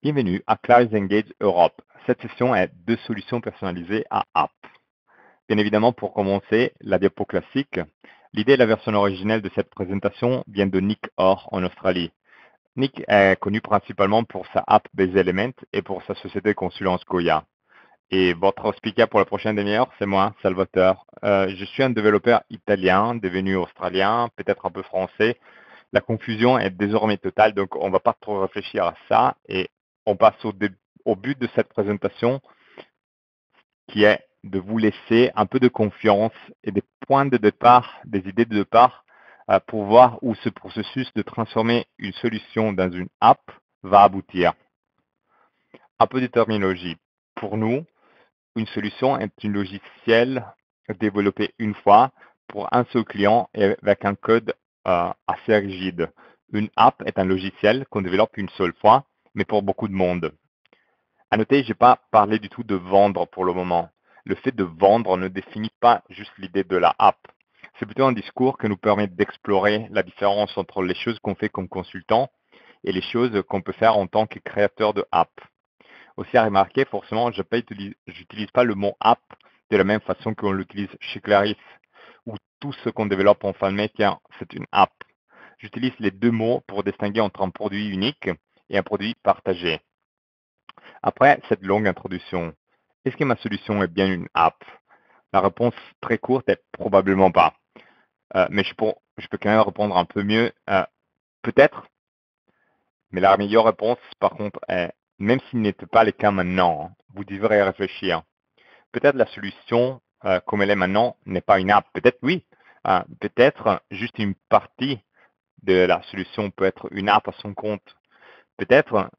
Bienvenue à Cloud Engage Europe. Cette session est deux solutions personnalisées à app. Bien évidemment, pour commencer, la diapo classique. L'idée et la version originelle de cette présentation vient de Nick Orr en Australie. Nick est connu principalement pour sa app Base Element et pour sa société Consulence Goya. Et votre speaker pour la prochaine demi-heure, c'est moi, Salvatore. Je suis un développeur italien, devenu australien, peut-être un peu français. La confusion est désormais totale, donc on ne va pas trop réfléchir à ça et on passe au but de cette présentation qui est de vous laisser un peu de confiance et des points de départ, des idées de départ pour voir où ce processus de transformer une solution dans une app va aboutir. Un peu de terminologie. Pour nous, une solution est un logiciel développé une fois pour un seul client et avec un code assez rigide. Une app est un logiciel qu'on développe une seule fois, mais pour beaucoup de monde. À noter, je n'ai pas parlé du tout de vendre pour le moment. Le fait de vendre ne définit pas juste l'idée de la app. C'est plutôt un discours qui nous permet d'explorer la différence entre les choses qu'on fait comme consultant et les choses qu'on peut faire en tant que créateur de app. Aussi à remarquer, forcément, je n'utilise pas le mot app de la même façon qu'on l'utilise chez Clarisse, où tout ce qu'on développe en FileMaker, c'est une app. J'utilise les deux mots pour distinguer entre un produit unique et un produit partagé. Après cette longue introduction, est-ce que ma solution est bien une app? La réponse très courte est probablement pas. Mais je peux quand même répondre un peu mieux. Peut-être, mais la meilleure réponse, par contre, est, même s'il n'était pas le cas maintenant, vous devrez réfléchir. Peut-être la solution, comme elle est maintenant, n'est pas une app. Peut-être oui. Peut-être juste une partie de la solution peut être une app à son compte. Peut-être,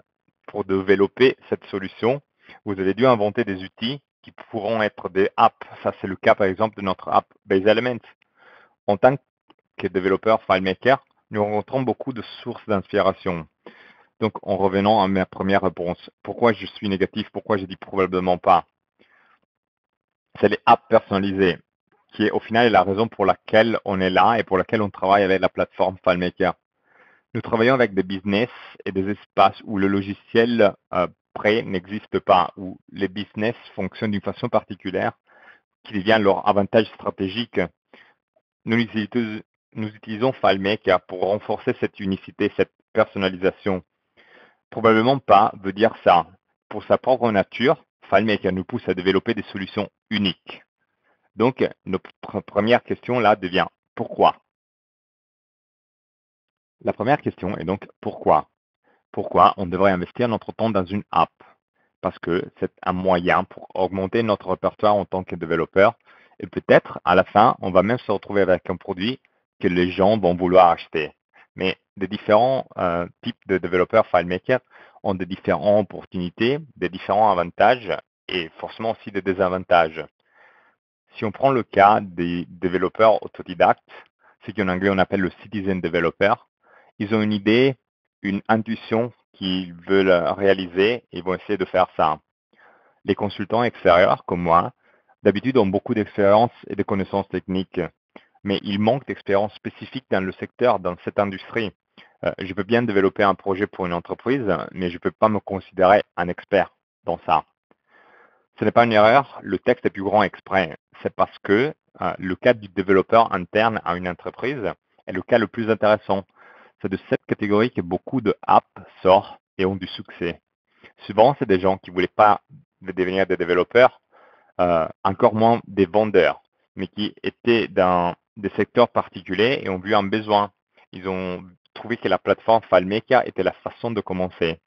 pour développer cette solution, vous avez dû inventer des outils qui pourront être des apps. Ça, c'est le cas, par exemple, de notre app Base Elements. En tant que développeur FileMaker, nous rencontrons beaucoup de sources d'inspiration. Donc, en revenant à ma première réponse, pourquoi je suis négatif, pourquoi je dis probablement pas? C'est les apps personnalisées, qui est au final la raison pour laquelle on est là et pour laquelle on travaille avec la plateforme FileMaker. Nous travaillons avec des business et des espaces où le logiciel prêt n'existe pas, où les business fonctionnent d'une façon particulière qui devient leur avantage stratégique. Nous utilisons FileMaker pour renforcer cette unicité, cette personnalisation. Probablement pas veut dire ça. Pour sa propre nature, FileMaker nous pousse à développer des solutions uniques. Donc, notre première question là devient pourquoi? La première question est donc pourquoi? Pourquoi on devrait investir notre temps dans une app? Parce que c'est un moyen pour augmenter notre répertoire en tant que développeur et peut-être à la fin, on va même se retrouver avec un produit que les gens vont vouloir acheter. Mais des différents types de développeurs FileMaker ont des différentes opportunités, des différents avantages et forcément aussi des désavantages. Si on prend le cas des développeurs autodidactes, ce qu'en anglais on appelle le citizen developer, ils ont une idée, une intuition qu'ils veulent réaliser et ils vont essayer de faire ça. Les consultants extérieurs, comme moi, d'habitude ont beaucoup d'expérience et de connaissances techniques, mais ils manquent d'expérience spécifique dans le secteur, dans cette industrie. Je peux bien développer un projet pour une entreprise, mais je ne peux pas me considérer un expert dans ça. Ce n'est pas une erreur, le texte est plus grand exprès. C'est parce que le cas du développeur interne à une entreprise est le cas le plus intéressant. C'est de cette catégorie que beaucoup de apps sortent et ont du succès. Souvent, c'est des gens qui ne voulaient pas devenir des développeurs, encore moins des vendeurs, mais qui étaient dans des secteurs particuliers et ont vu un besoin. Ils ont trouvé que la plateforme FileMaker était la façon de commencer.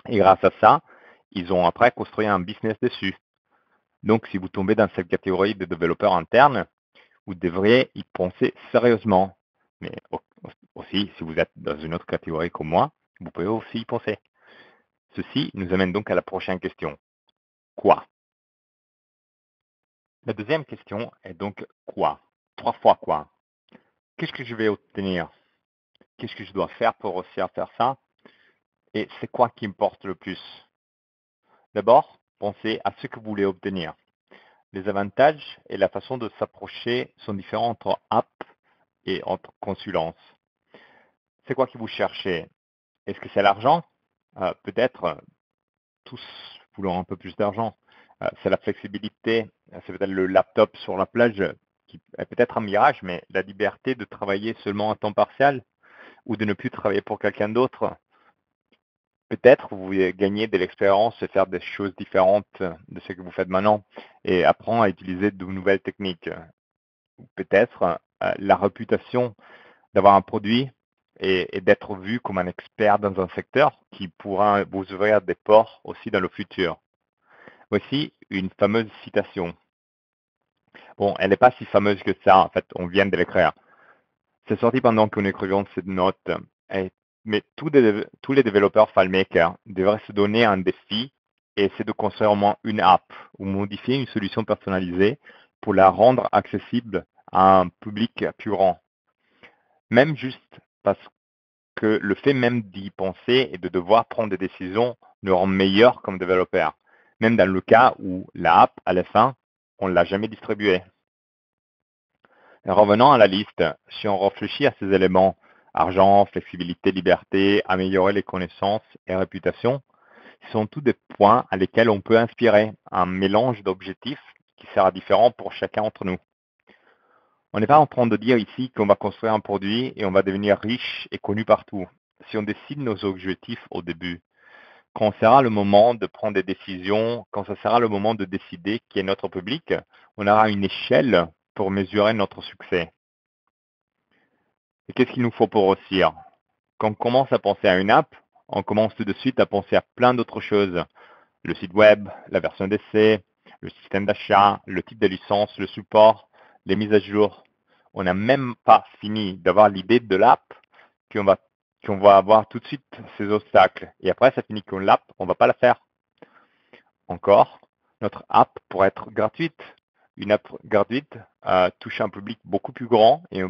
Et grâce à ça, ils ont après construit un business dessus. Donc, si vous tombez dans cette catégorie de développeurs internes, vous devriez y penser sérieusement. Mais aussi, si vous êtes dans une autre catégorie comme moi, vous pouvez aussi y penser. Ceci nous amène donc à la prochaine question. Quoi? La deuxième question est donc quoi? 3 fois quoi? Qu'est-ce que je vais obtenir? Qu'est-ce que je dois faire pour réussir à faire ça? Et c'est quoi qui importe le plus? D'abord, pensez à ce que vous voulez obtenir. Les avantages et la façon de s'approcher sont différents entre app et entre consulence. C'est quoi que vous cherchez? Est-ce que c'est l'argent? Peut-être, tous voulons un peu plus d'argent. C'est la flexibilité, c'est peut-être le laptop sur la plage qui est peut-être un mirage, mais la liberté de travailler seulement à temps partiel ou de ne plus travailler pour quelqu'un d'autre. Peut-être vous gagner de l'expérience et faire des choses différentes de ce que vous faites maintenant et apprendre à utiliser de nouvelles techniques. Ou peut-être la réputation d'avoir un produit et d'être vu comme un expert dans un secteur qui pourra vous ouvrir des ports aussi dans le futur. Voici une fameuse citation. Bon, elle n'est pas si fameuse que ça, en fait, on vient de l'écrire. C'est sorti pendant que nous écrivions cette note. Mais tous les développeurs FileMaker devraient se donner un défi et essayer de construire au moins une app ou modifier une solution personnalisée pour la rendre accessible à un public plus grand. Même juste parce que le fait même d'y penser et de devoir prendre des décisions nous rend meilleurs comme développeurs, même dans le cas où la app, à la fin, on ne l'a jamais distribuée. Revenons à la liste. Si on réfléchit à ces éléments, argent, flexibilité, liberté, améliorer les connaissances et réputation, ce sont tous des points à lesquels on peut inspirer un mélange d'objectifs qui sera différent pour chacun d'entre nous. On n'est pas en train de dire ici qu'on va construire un produit et on va devenir riche et connu partout. Si on décide nos objectifs au début, quand sera le moment de prendre des décisions, quand ce sera le moment de décider qui est notre public, on aura une échelle pour mesurer notre succès. Et qu'est-ce qu'il nous faut pour réussir? Quand on commence à penser à une app, on commence tout de suite à penser à plein d'autres choses. Le site web, la version d'essai, le système d'achat, le type de licence, le support, les mises à jour. On n'a même pas fini d'avoir l'idée de l'app qu'on va avoir tout de suite ces obstacles. Et après, ça finit qu'on l'app, on ne va pas la faire. Encore, notre app pourrait être gratuite. Une app gratuite touche un public beaucoup plus grand et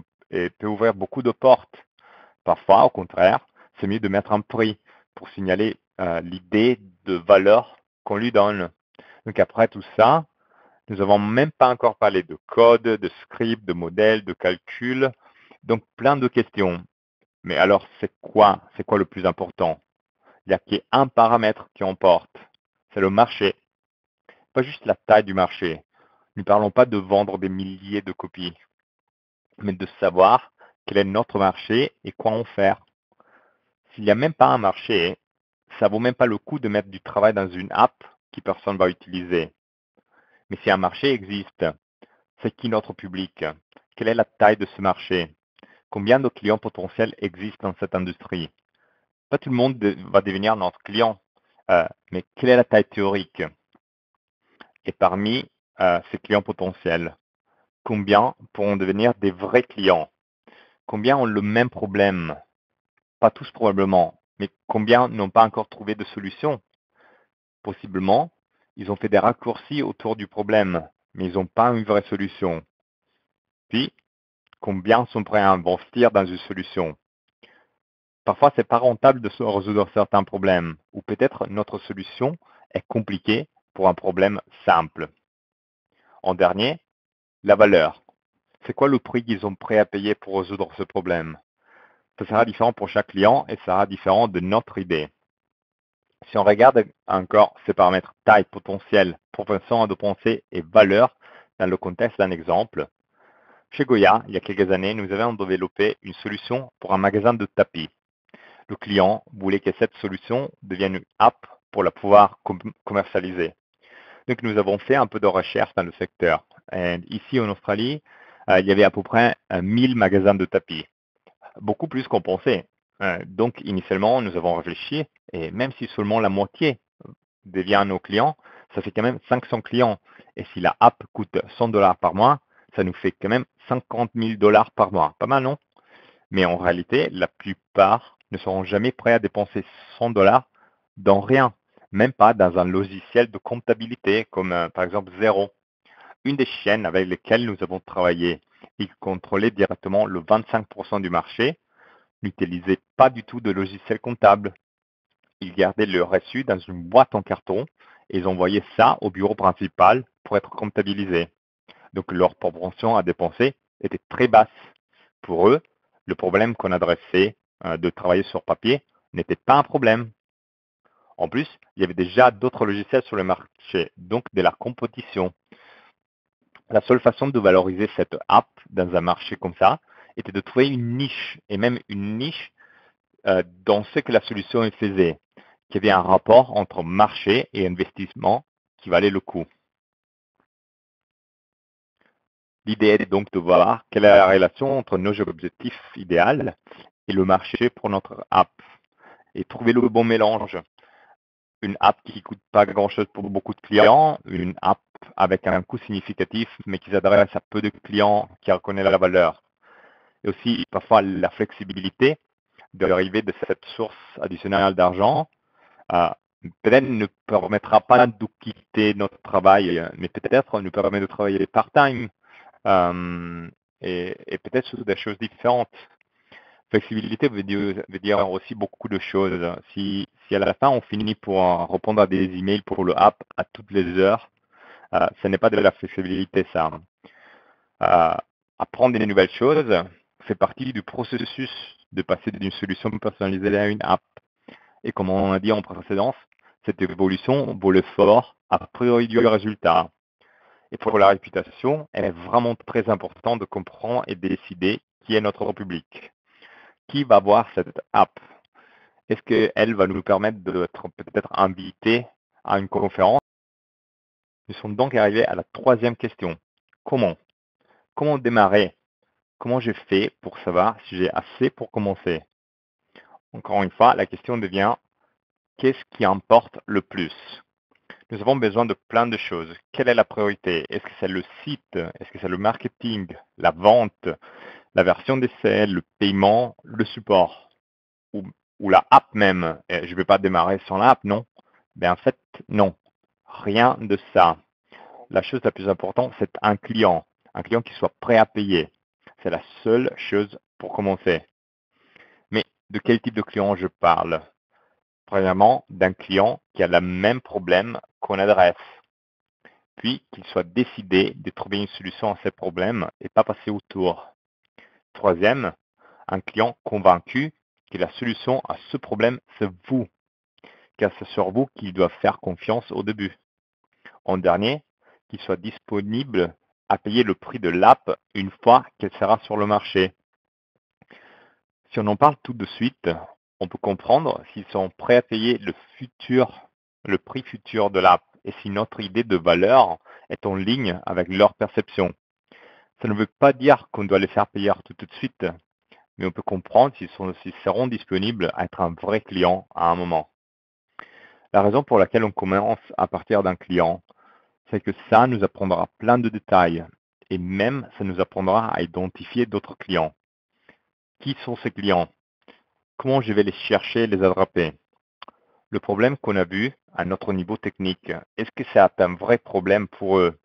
peut ouvrir beaucoup de portes. Parfois, au contraire, c'est mieux de mettre un prix pour signaler l'idée de valeur qu'on lui donne. Donc après tout ça, nous n'avons même pas encore parlé de code, de script, de modèle, de calcul. Donc plein de questions. Mais alors, c'est quoi le plus important? Il n'y a qu'un paramètre qui emporte. C'est le marché. Pas juste la taille du marché. Nous ne parlons pas de vendre des milliers de copies, mais de savoir quel est notre marché et quoi en faire. S'il n'y a même pas un marché, ça vaut même pas le coup de mettre du travail dans une app que personne va utiliser. Mais si un marché existe, c'est qui notre public? Quelle est la taille de ce marché? Combien de clients potentiels existent dans cette industrie? Pas tout le monde va devenir notre client, mais quelle est la taille théorique? Et parmi ces clients potentiels, combien pourront devenir des vrais clients? Combien ont le même problème? Pas tous probablement, mais combien n'ont pas encore trouvé de solution? Possiblement, ils ont fait des raccourcis autour du problème, mais ils n'ont pas une vraie solution. Puis, combien sont prêts à investir dans une solution? Parfois, c'est pas rentable de résoudre certains problèmes, ou peut-être notre solution est compliquée pour un problème simple. En dernier, la valeur. C'est quoi le prix qu'ils sont prêts à payer pour résoudre ce problème? Ça sera différent pour chaque client et ça sera différent de notre idée. Si on regarde encore ces paramètres taille, potentiel, propension de pensée et valeur dans le contexte d'un exemple, chez Goya, il y a quelques années, nous avions développé une solution pour un magasin de tapis. Le client voulait que cette solution devienne une app pour la pouvoir commercialiser. Donc, nous avons fait un peu de recherche dans le secteur. Et ici, en Australie, il y avait à peu près 1000 magasins de tapis, beaucoup plus qu'on pensait. Donc, initialement, nous avons réfléchi, et même si seulement la moitié devient nos clients, ça fait quand même 500 clients. Et si la app coûte 100 dollars par mois, ça nous fait quand même 50 000 dollars par mois. Pas mal, non? Mais en réalité, la plupart ne seront jamais prêts à dépenser 100 dollars dans rien, même pas dans un logiciel de comptabilité comme par exemple Xero. Une des chaînes avec lesquelles nous avons travaillé et qui contrôlait directement le 25% du marché n'utilisait pas du tout de logiciel comptable. Ils gardaient le reçu dans une boîte en carton et ils envoyaient ça au bureau principal pour être comptabilisé. Donc leur propension à dépenser était très basse. Pour eux, le problème qu'on adressait de travailler sur papier n'était pas un problème. En plus, il y avait déjà d'autres logiciels sur le marché, donc de la compétition. La seule façon de valoriser cette app dans un marché comme ça était de trouver une niche, et même une niche dans ce que la solution faisait, qu'il y avait un rapport entre marché et investissement qui valait le coup. L'idée est donc de voir quelle est la relation entre nos objectifs idéaux et le marché pour notre app, et trouver le bon mélange. Une app qui ne coûte pas grand-chose pour beaucoup de clients, une app avec un coût significatif, mais qui s'adresse à peu de clients qui reconnaissent la valeur. Et aussi, parfois, la flexibilité d'arriver de cette source additionnelle d'argent, euh, peut-être ne permettra pas de quitter notre travail, mais peut-être nous permet de travailler part-time euh, et peut-être sur des choses différentes. Flexibilité veut dire aussi beaucoup de choses. Si à la fin on finit pour répondre à des emails pour le app à toutes les heures, ce n'est pas de la flexibilité ça. Apprendre des nouvelles choses fait partie du processus de passer d'une solution personnalisée à une app. Et comme on a dit en précédence, cette évolution vaut l'effort a priori du résultat. Et pour la réputation, elle est vraiment très importante de comprendre et de décider qui est notre public. Qui va voir cette app? Est-ce qu'elle va nous permettre d'être peut-être invités à une conférence? Nous sommes donc arrivés à la troisième question. Comment? Comment démarrer? Comment je fais pour savoir si j'ai assez pour commencer? Encore une fois, la question devient qu'est-ce qui importe le plus? Nous avons besoin de plein de choses. Quelle est la priorité? Est-ce que c'est le site? Est-ce que c'est le marketing? La vente? La version d'essai? Le paiement? Le support? Ou, ou la app même? Je ne vais pas démarrer sans l'app, non? Ben en fait, non. Rien de ça. La chose la plus importante, c'est un client qui soit prêt à payer. C'est la seule chose pour commencer. Mais de quel type de client je parle? Premièrement, d'un client qui a le même problème qu'on adresse, puis qu'il soit décidé de trouver une solution à ces problèmes et pas passer autour. Troisième, un client convaincu que la solution à ce problème, c'est vous, car c'est sur vous qu'il doit faire confiance au début. En dernier, qu'il soit disponible à payer le prix de l'app une fois qu'elle sera sur le marché. Si on en parle tout de suite, on peut comprendre s'ils sont prêts à payer le prix futur de l'app et si notre idée de valeur est en ligne avec leur perception. Ça ne veut pas dire qu'on doit les faire payer tout de suite, mais on peut comprendre s'ils seront disponibles à être un vrai client à un moment. La raison pour laquelle on commence à partir d'un client, c'est que ça nous apprendra plein de détails et même ça nous apprendra à identifier d'autres clients. Qui sont ces clients? Comment je vais les chercher et les attraper? Le problème qu'on a vu à notre niveau technique, est-ce que c'est un vrai problème pour eux?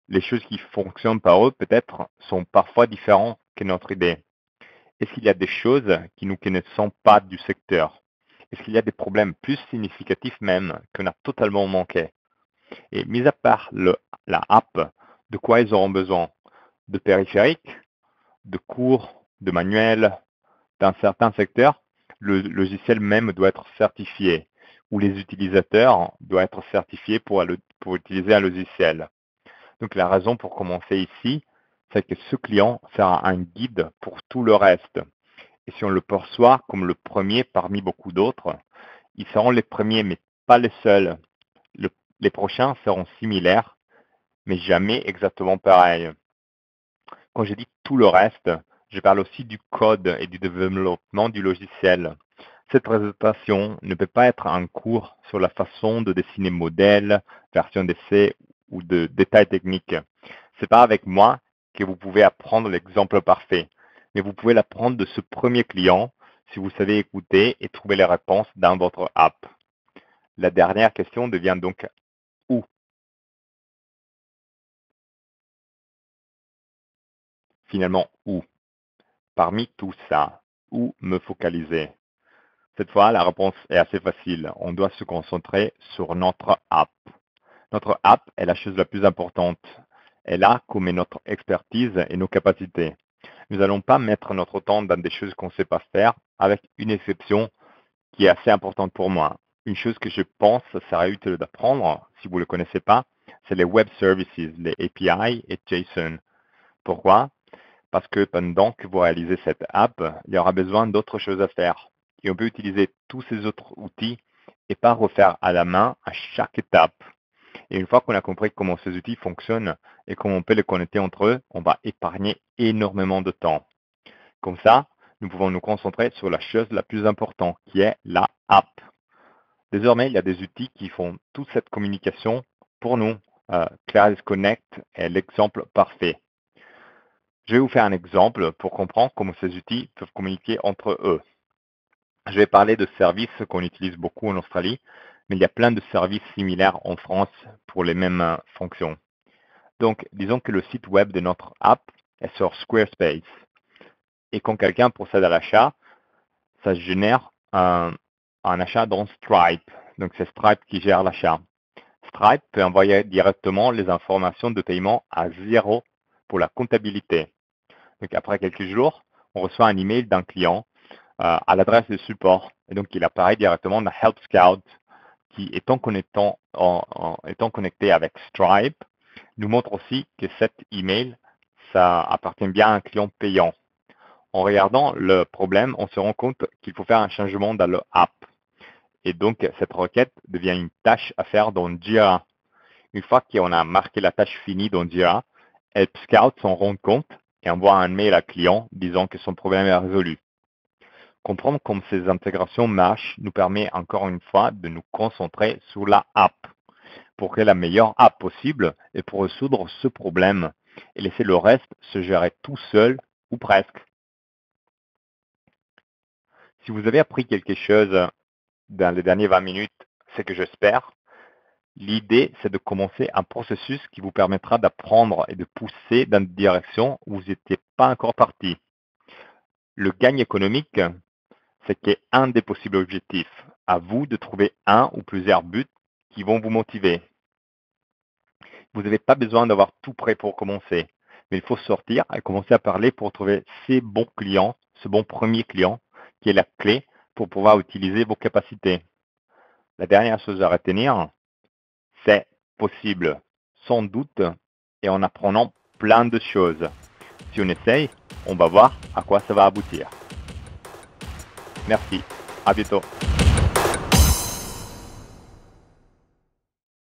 Les choses qui fonctionnent par eux, peut-être, sont parfois différentes que notre idée. Est-ce qu'il y a des choses qui nous connaissons pas du secteur? Est-ce qu'il y a des problèmes plus significatifs même qu'on a totalement manqué? Et mis à part la app, de quoi ils auront besoin? De périphériques, de cours, de manuels? Dans certains secteurs, le logiciel même doit être certifié ou les utilisateurs doivent être certifiés pour utiliser un logiciel. Donc la raison pour commencer ici, c'est que ce client sera un guide pour tout le reste. Et si on le perçoit comme le premier parmi beaucoup d'autres, ils seront les premiers, mais pas les seuls. Les prochains seront similaires, mais jamais exactement pareils. Quand je dis tout le reste, je parle aussi du code et du développement du logiciel. Cette présentation ne peut pas être un cours sur la façon de dessiner modèle, version d'essai ou de détails techniques. C'est pas avec moi que vous pouvez apprendre l'exemple parfait, mais vous pouvez l'apprendre de ce premier client si vous savez écouter et trouver les réponses dans votre app. La dernière question devient donc où? Finalement, où? Parmi tout ça, où me focaliser? Cette fois, la réponse est assez facile. On doit se concentrer sur notre app. Notre app est la chose la plus importante. Elle a comme notre expertise et nos capacités. Nous n'allons pas mettre notre temps dans des choses qu'on ne sait pas faire, avec une exception qui est assez importante pour moi. Une chose que je pense serait utile d'apprendre, si vous ne le connaissez pas, c'est les Web Services, les API et JSON. Pourquoi? Parce que pendant que vous réalisez cette app, il y aura besoin d'autres choses à faire. Et on peut utiliser tous ces autres outils et pas refaire à la main à chaque étape. Et une fois qu'on a compris comment ces outils fonctionnent et comment on peut les connecter entre eux, on va épargner énormément de temps. Comme ça, nous pouvons nous concentrer sur la chose la plus importante, qui est la app. Désormais, il y a des outils qui font toute cette communication pour nous. Claris Connect est l'exemple parfait. Je vais vous faire un exemple pour comprendre comment ces outils peuvent communiquer entre eux. Je vais parler de services qu'on utilise beaucoup en Australie, mais il y a plein de services similaires en France pour les mêmes fonctions. Donc, disons que le site web de notre app est sur Squarespace. Et quand quelqu'un procède à l'achat, ça génère un achat dans Stripe. Donc, c'est Stripe qui gère l'achat. Stripe peut envoyer directement les informations de paiement à zéro pour la comptabilité. Donc, après quelques jours, on reçoit un email d'un client à l'adresse de support. Et donc, il apparaît directement dans Help Scout qui, étant connecté avec Stripe, nous montre aussi que cet email, ça appartient bien à un client payant. En regardant le problème, on se rend compte qu'il faut faire un changement dans le app. Et donc, cette requête devient une tâche à faire dans Jira. Une fois qu'on a marqué la tâche finie dans Jira, Help Scout s'en rend compte et envoie un mail à client disant que son problème est résolu. Comprendre comment ces intégrations marchent nous permet encore une fois de nous concentrer sur la app pour créer la meilleure app possible et pour résoudre ce problème et laisser le reste se gérer tout seul ou presque. Si vous avez appris quelque chose dans les dernières 20 minutes, c'est que j'espère. L'idée, c'est de commencer un processus qui vous permettra d'apprendre et de pousser dans une direction où vous n'étiez pas encore parti. Le gain économique, c'est qu'un des possibles objectifs. À vous de trouver un ou plusieurs buts qui vont vous motiver. Vous n'avez pas besoin d'avoir tout prêt pour commencer, mais il faut sortir et commencer à parler pour trouver ces bons clients, ce bon premier client, qui est la clé pour pouvoir utiliser vos capacités. La dernière chose à retenir, c'est possible, sans doute, et en apprenant plein de choses. Si on essaye, on va voir à quoi ça va aboutir. Merci, à bientôt.